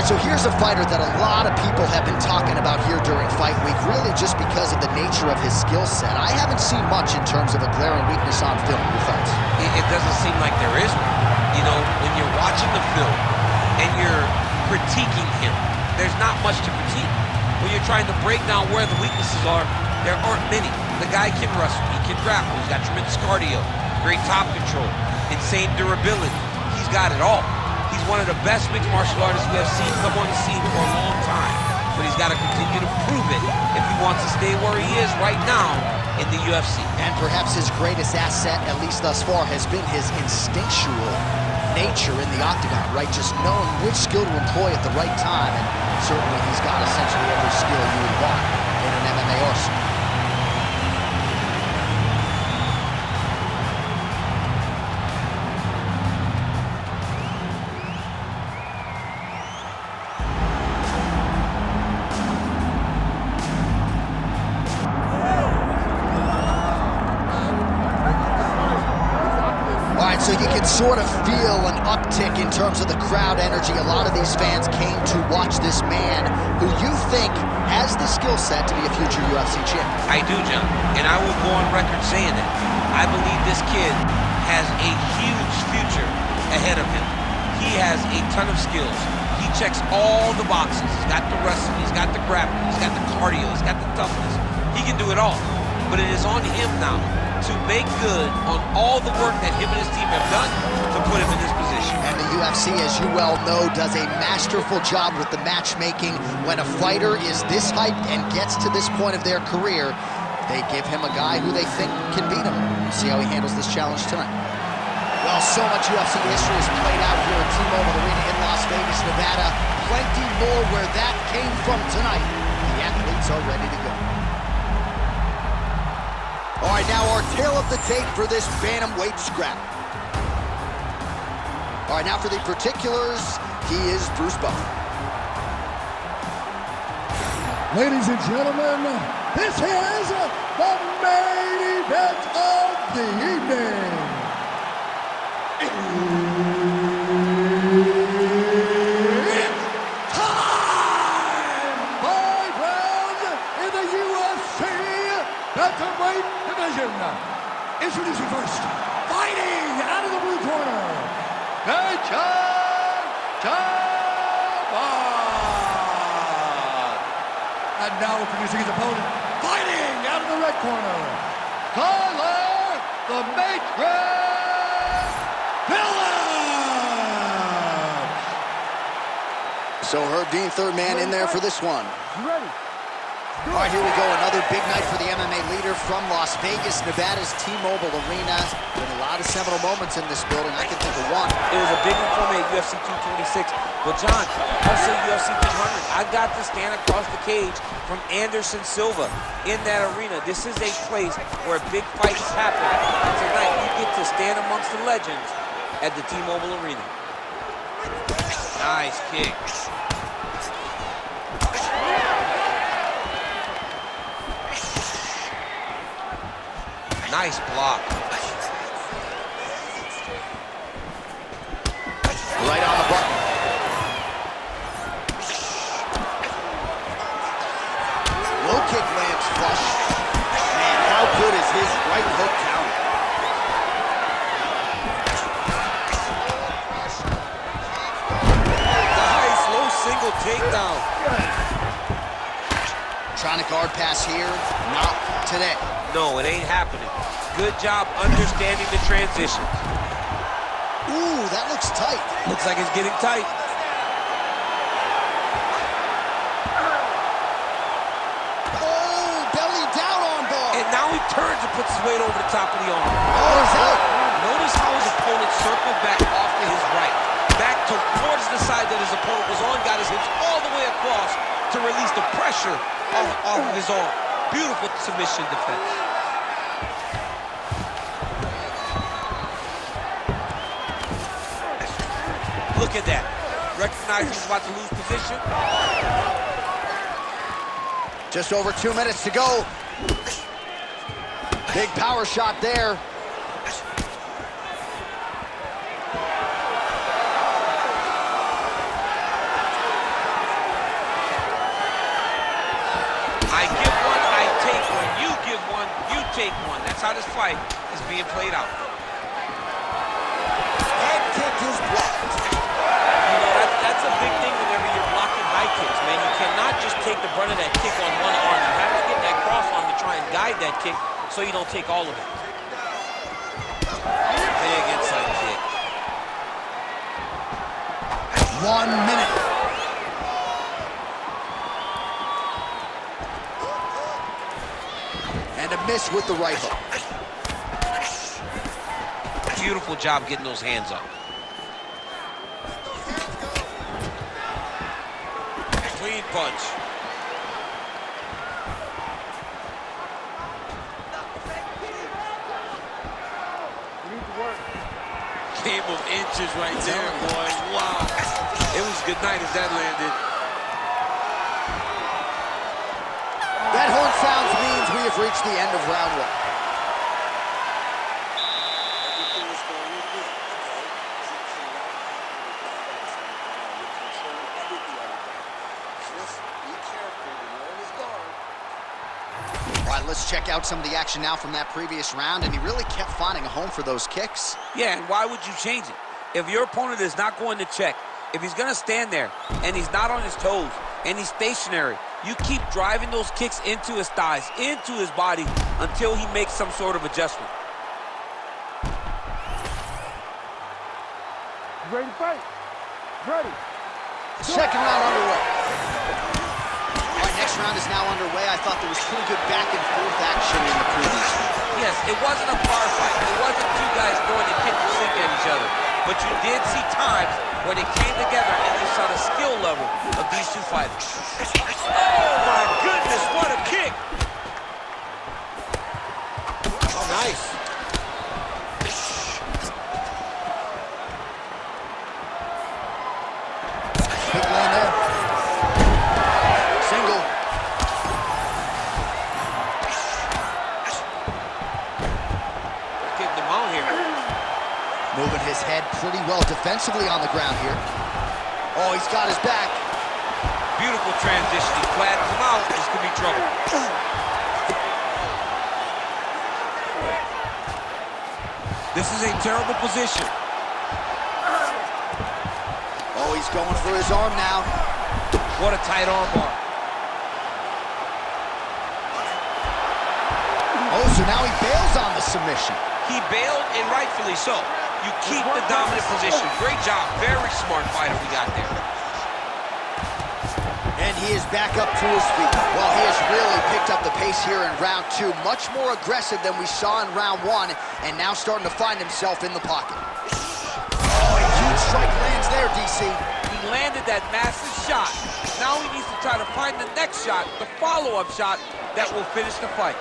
right, so here's a fighter that a lot of people have been talking about here during fight week, really just because of the nature of his skill set. I haven't seen much in terms of a glaring weakness on film. Your thoughts? It doesn't seem like there is one. You know, when you're watching the film and you're critiquing him, there's not much to critique. When you're trying to break down where the weaknesses are, there aren't many. The guy can wrestle, he can grapple, he's got tremendous cardio, great top control, insane durability. He's got it all. He's one of the best mixed martial artists we have seen come on the scene for a long time. But he's got to continue to prove it if he wants to stay where he is right now in the UFC. And perhaps his greatest asset, at least thus far, has been his instinctual nature in the octagon, right? Just knowing which skill to employ at the right time. And certainly he's got essentially every skill you would want in an MMA arsenal. So you can sort of feel an uptick in terms of the crowd energy. A lot of these fans came to watch this man who you think has the skill set to be a future UFC champion. I do, John, and I will go on record saying that. I believe this kid has a huge future ahead of him. He has a ton of skills. He checks all the boxes. He's got the wrestling, he's got the grappling, he's got the cardio, he's got the toughness. He can do it all, but it is on him now to make good on all the work that him and his team have done to put him in this position. And the UFC, as you well know, does a masterful job with the matchmaking. When a fighter is this hyped and gets to this point of their career, they give him a guy who they think can beat him. We'll see how he handles this challenge tonight. Well, so much UFC history is played out here at T-Mobile Arena in Las Vegas, Nevada. Plenty more where that came from tonight. The athletes are ready to go. All right, now our tail of the tape for this bantamweight scrap. All right, now for the particulars, he is Bruce Buffer. Ladies and gentlemen, this is the main event of the evening. It's time! 5 rounds in the UFC bantamweight division. Introducing first, fighting out of the blue corner, Payton Talbott. And now introducing his opponent, fighting out of the red corner, Kyler the Matrix Phillips. So Herb Dean, third man in there for this one. You ready? All right, here we go. Another big night for the MMA leader from Las Vegas, Nevada's T-Mobile Arena. Been a lot of seminal moments in this building. I can think of one. It was a big one for me at UFC 226. But John, also UFC 200, I got to stand across the cage from Anderson Silva in that arena. This is a place where big fights happen. And tonight you get to stand amongst the legends at the T-Mobile Arena. Nice kick. Nice block. Right on the button. Low kick lands flush. Man, how good is his right hook counter? Nice low single takedown. Trying to guard pass here. Not today. No, it ain't happening. Good job understanding the transition. Ooh, that looks tight. Looks like it's getting tight. Oh, belly down arm bar. And now he turns and puts his weight over the top of the arm. Oh, is that? Notice how his opponent circled back off to his right. Back towards the side that his opponent was on, got his hips all the way across to release the pressure off of his arm. Beautiful submission defense. Look at that. Recognize he's about to lose position. Just over 2 minutes to go. Big power shot there. one, you take one. That's how this fight is being played out. Head kick is blocked. You know, that's a big thing whenever you're blocking high kicks, man. You cannot just take the brunt of that kick on one arm. You have to get that cross arm to try and guide that kick so you don't take all of it. Big inside kick. 1 minute. And a miss with the right hook. Beautiful job getting those hands up. Clean punch. Game of inches right there, boys. Wow. It was good night as that landed. That horn sounds means we have reached the end of round 1. All right, let's check out some of the action now from that previous round, and he really kept finding a home for those kicks. Yeah, and why would you change it? If your opponent is not going to check, if he's going to stand there and he's not on his toes and he's stationary, you keep driving those kicks into his thighs, into his body until he makes some sort of adjustment. Ready to fight? Ready. Second round underway. All right, next round is now underway. I thought there was pretty good back and forth action in the previous round. Yes, it wasn't a bar fight. It wasn't two guys throwing a kick and sink at each other. But you did see times when it came together and you saw the skill level of these two fighters. Oh my goodness, what a kick! Oh, nice. Big land there. Single. Getting them out here. Moving his head pretty well defensively on the ground here. Oh, he's got his back. Beautiful transition. He flattens him out. This could be trouble. This is a terrible position. Oh, he's going for his arm now. What a tight arm bar. Oh, so now he bails on the submission. He bailed, and rightfully so. You keep the dominant position. Great job. Very smart fighter we got there. And he is back up to his feet. Well, he has really picked up the pace here in round 2. Much more aggressive than we saw in round 1, and now starting to find himself in the pocket. Oh, a huge strike lands there, DC. He landed that massive shot. Now he needs to try to find the next shot, the follow-up shot that will finish the fight.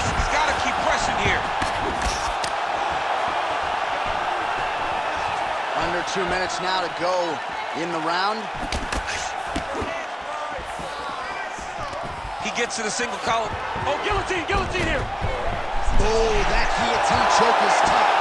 He's got to keep pressing here. Under 2 minutes now to go in the round. He gets to the single collar. Oh, guillotine, guillotine here. Oh, that guillotine choke is tough.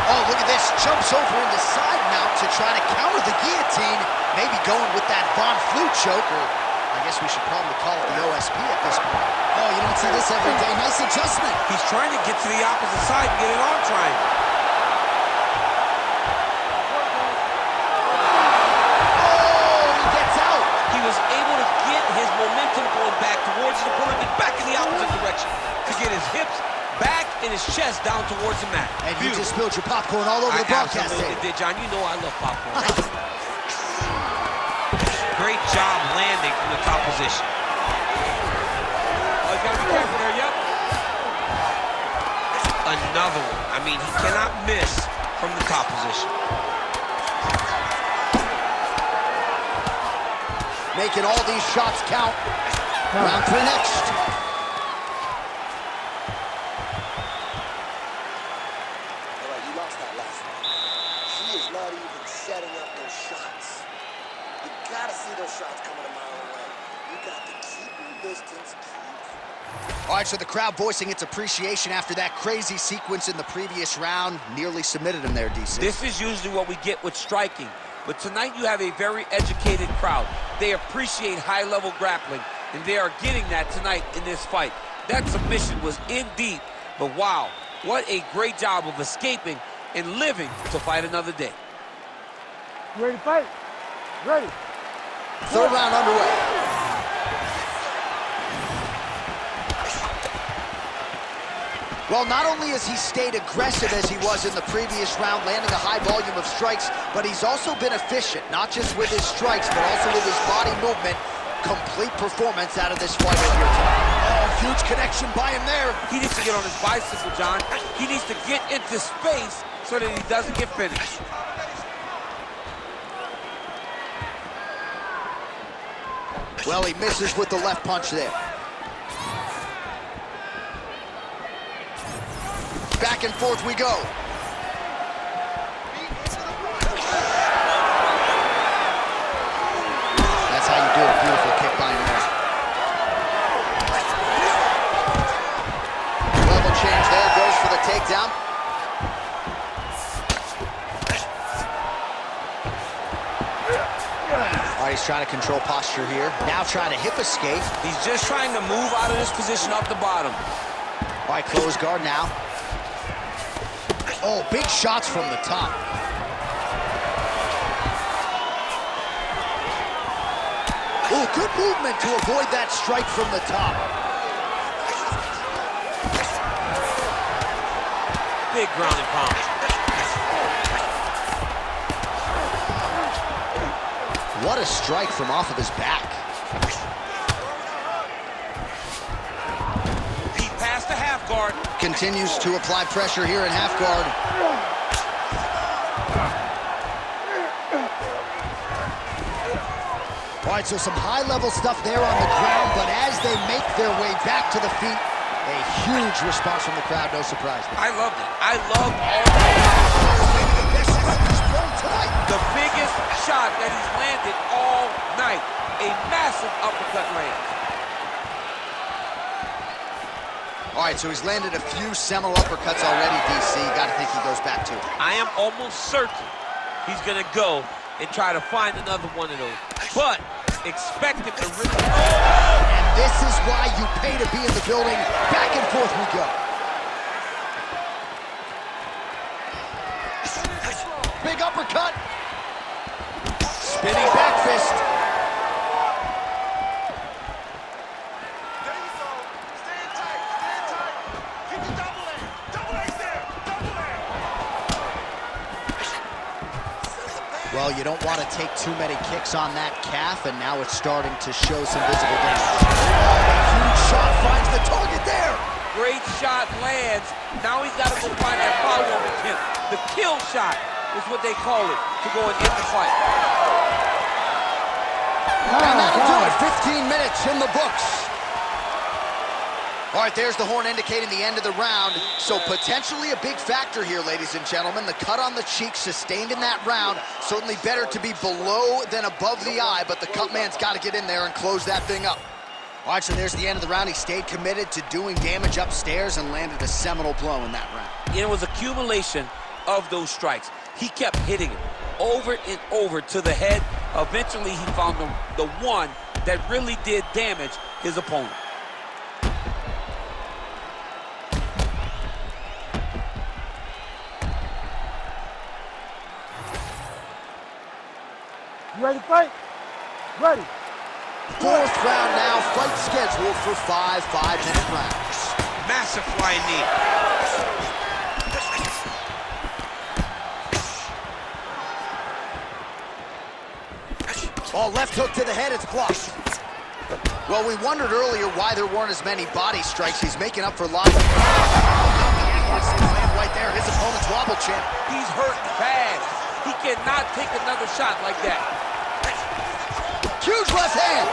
Oh, look at this. Jumps over into side mount to try to counter the guillotine. Maybe going with that Von Flue choke, or I guess we should probably call it the OSP at this point. Oh, you don't see this every day. Nice adjustment. He's trying to get to the opposite side and get an arm triangle. Oh, he gets out. He was able to get his momentum going back towards his opponent and back in the opposite direction to get his hips back and his chest down towards the mat. And you just spilled your popcorn all over the broadcast. Absolutely did, John. You know I love popcorn. Great job landing from the top position. Oh, he's got to be careful there, yep. Another one. I mean, he cannot miss from the top position. Making all these shots count. Round 3 next. All right, you lost that last one. She is not even setting up those shots. You gotta see those shots coming a mile away. You got to keep your distance, keep All right, so the crowd voicing its appreciation after that crazy sequence in the previous round. Nearly submitted him there, DC. This is usually what we get with striking. But tonight you have a very educated crowd. They appreciate high-level grappling, and they are getting that tonight in this fight. That submission was in deep, but wow, what a great job of escaping and living to fight another day. You ready to fight? Ready. Third round underway. Well, not only has he stayed aggressive as he was in the previous round, landing a high volume of strikes, but he's also been efficient, not just with his strikes, but also with his body movement. Complete performance out of this fighter here tonight. Oh, huge connection by him there. He needs to get on his bicycle, John. He needs to get into space so that he doesn't get finished. Well, he misses with the left punch there. Back and forth we go. That's how you do a beautiful kick by him there. Level change there, goes for the takedown. All right, he's trying to control posture here. Now trying to hip escape. He's just trying to move out of this position off the bottom. All right, close guard now. Oh, big shots from the top. Oh, good movement to avoid that strike from the top. Big ground and pound. What a strike from off of his back. He passed the half guard. Continues to apply pressure here in half guard. All right, so some high-level stuff there on the ground, but as they make their way back to the feet, a huge response from the crowd, no surprise there. I loved it. I loved all Maybe the best shot he's thrown tonight. the biggest shot that he's landed all night. A massive uppercut land. All right, so he's landed a few seminal uppercuts already, DC. Got to think he goes back to it. I am almost certain he's going to go and try to find another one of those. But expect him to really... And this is why you pay to be in the building. Back and forth we go. Big uppercut. Spinning back fist. There you go. Stand tight. Stand tight. Keep the double leg. Double legs there. Double leg. Well, you don't want to take too many kicks on that calf, and now it's starting to show some visible damage. Oh, huge shot finds the target there. Great shot lands. Now he's got to go find that follow-up attempt. The kill shot is what they call it to go and end the fight. And that'll do it. 15 minutes in the books. All right, there's the horn indicating the end of the round. So potentially a big factor here, ladies and gentlemen. The cut on the cheek sustained in that round. Certainly better to be below than above the eye, but the cut man's got to get in there and close that thing up. All right, so there's the end of the round. He stayed committed to doing damage upstairs and landed a seminal blow in that round. It was accumulation of those strikes. He kept hitting it over and over to the head. Eventually, he found the one that really did damage his opponent. You ready to fight? Ready. Fourth round now, fight scheduled for 5 5-minute rounds. Massive flying knee. Oh, left hook to the head, it's blocked. Well, we wondered earlier why there weren't as many body strikes. He's making up for lots of... Right there, his opponent's wobble chin. He's hurt bad. He cannot take another shot like that. Huge left hand.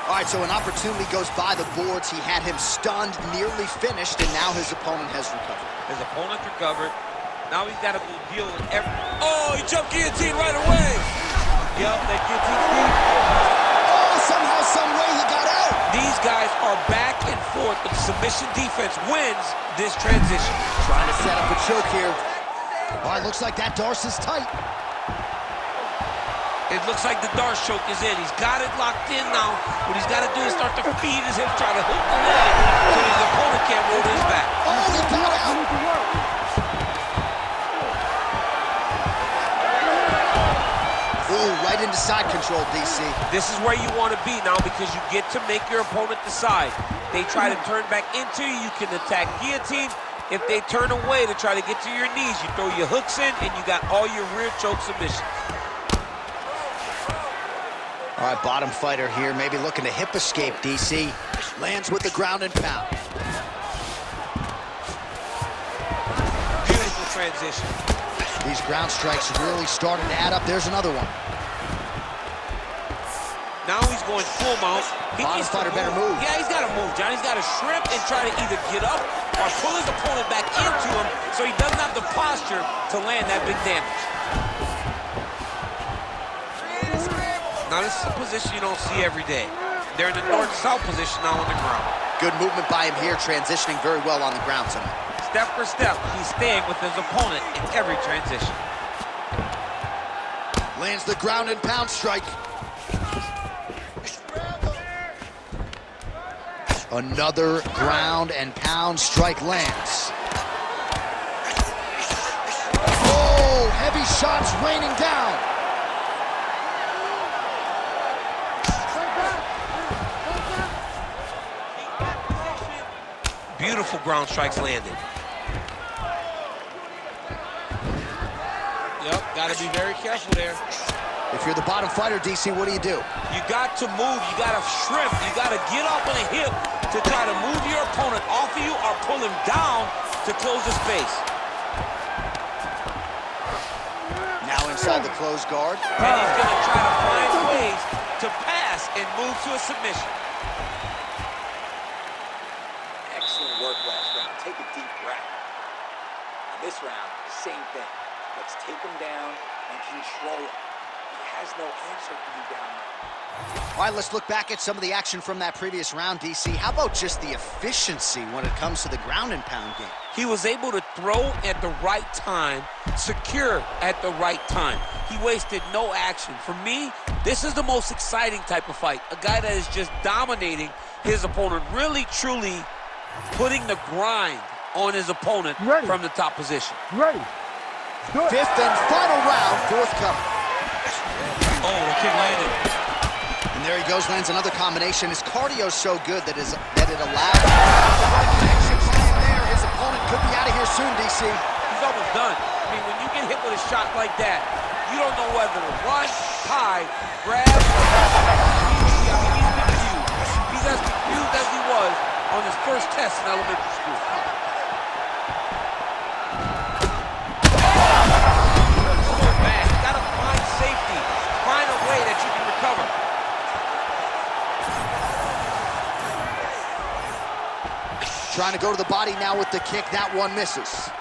All right, so an opportunity goes by the boards. He had him stunned, nearly finished, and now his opponent has recovered. His opponent recovered. Now he's got to go deal with every... Oh, he jumped guillotine right away. Yep, that guillotine. Oh, so These guys are back and forth. The submission defense wins this transition. Trying to set up a choke here. All right, looks like that Darce is tight. It looks like the Darce choke is in. He's got it locked in now. What he's got to do is start to feed his hips, try to hook the leg so his opponent can't roll to his back. Oh, he got out. Ooh, right into side control, DC. This is where you want to be now because you get to make your opponent decide. They try to turn back into you, you can attack guillotine. If they turn away to try to get to your knees, you throw your hooks in and you got all your rear choke submissions. All right, bottom fighter here, maybe looking to hip escape, DC. Lands with the ground and pound. Beautiful transition. These ground strikes really starting to add up. There's another one. Now he's going full mount. Bottom fighter better move. Yeah, he's got to move, John. He's got to shrimp and try to either get up or pull his opponent back into him so he doesn't have the posture to land that big damage. Now this is a position you don't see every day. They're in the north-south position now on the ground. Good movement by him here, transitioning very well on the ground tonight. Step for step, he's staying with his opponent in every transition. Lands the ground and pound strike. Another ground and pound strike lands. Oh, heavy shots raining down. Beautiful ground strikes landed. Yep, got to be very careful there. If you're the bottom fighter, DC, what do? You got to move, you got to shrimp, you got to get up on a hip to try to move your opponent off of you or pull him down to close the space. Now inside the closed guard. And he's going to try to find ways to pass and move to a submission. Excellent work last round. Take a deep breath. This round, same thing. Let's take him down and control him. He has no answer for you down there. All right, let's look back at some of the action from that previous round, DC. How about just the efficiency when it comes to the ground and pound game? He was able to throw at the right time, secure at the right time. He wasted no action. For me, this is the most exciting type of fight. A guy that is just dominating his opponent, really, truly putting the grind on his opponent from the top position. Fifth and final round, forthcoming. Oh, the kick landed. And there he goes, lands another combination. His cardio's so good that it allows the right connection there. His opponent could be out of here soon, DC. He's almost done. I mean, when you get hit with a shot like that, you don't know whether to run, hide, grab, or he's been confused. He's as confused as he was on his first test in elementary school. So bad. You gotta find safety. Find a way that you can recover. Trying to go to the body now with the kick. That one misses.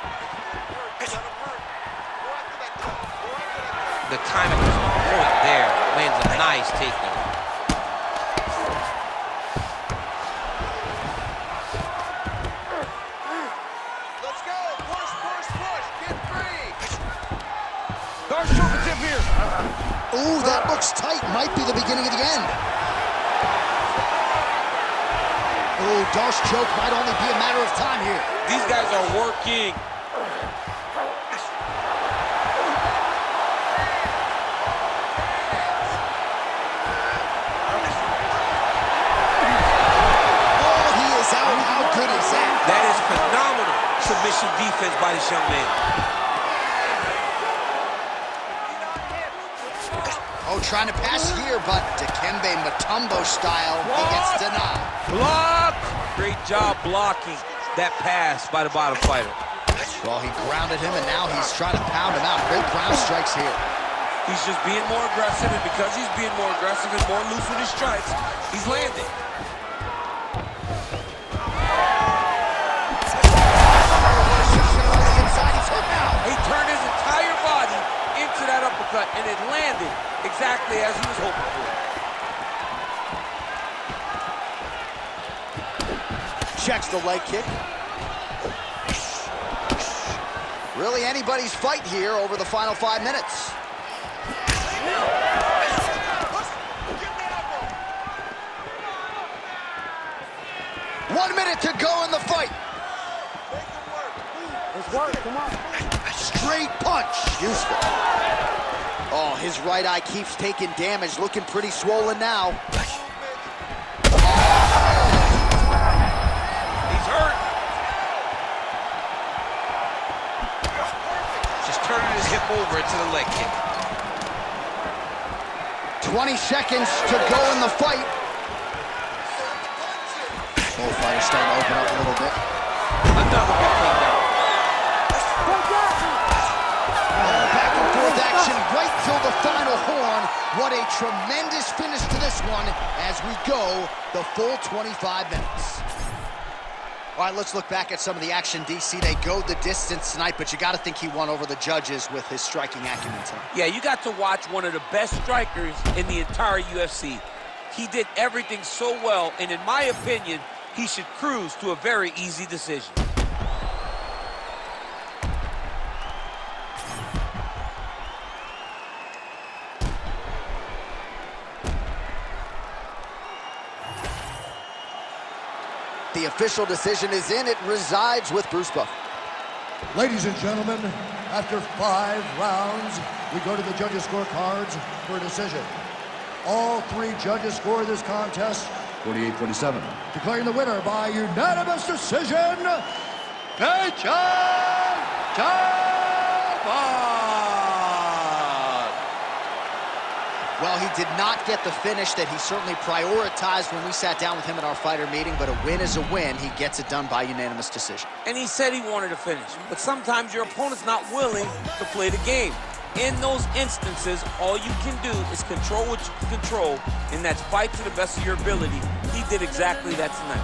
The timing was on point there. Lands a nice takedown. Let's go. Push, push, push. Get free. Darce choke attempt here. Ooh, that looks tight. Might be the beginning of the end. Ooh, Darce choke might only be a matter of time here. These guys are working. Oh, he is out. How good is that? That is phenomenal submission defense by this young man. Oh, trying to pass here, but Dikembe Mutombo style, he gets denied. Block! Great job blocking that pass by the bottom fighter. Well, he grounded him, and now he's trying to pound him out. Great ground strikes here. He's just being more aggressive, and because he's being more aggressive and more loose with his strikes, he's landing. He turned his entire body into that uppercut, and it landed exactly as he was hoping for. checks the leg kick. Really anybody's fight here over the final 5 minutes. One minute to go in the fight. Let's work, come on. Straight punch. Useful. Oh, his right eye keeps taking damage. Looking pretty swollen now. He's hurt. Just turning his hip over into the leg kick. 20 seconds to go in the fight. Both fighters starting to open up a little bit. Another good takedown. Back and forth action right till the final horn. What a tremendous finish to this one as we go the full 25 minutes. All right, let's look back at some of the action, DC. They go the distance tonight, but you got to think he won over the judges with his striking acumen tonight. Yeah, you got to watch one of the best strikers in the entire UFC. He did everything so well, and in my opinion, he should cruise to a very easy decision. The official decision is in. It resides with Bruce Buffer. Ladies and gentlemen, after 5 rounds, we go to the judges' scorecards for a decision. All 3 judges score this contest 48-47. Declaring the winner by unanimous decision, Payton Talbott. Well, he did not get the finish that he certainly prioritized when we sat down with him at our fighter meeting, but a win is a win. He gets it done by unanimous decision. And he said he wanted to finish, but sometimes your opponent's not willing to play the game. In those instances, all you can do is control what you can control, and that's fight to the best of your ability. He did exactly that tonight.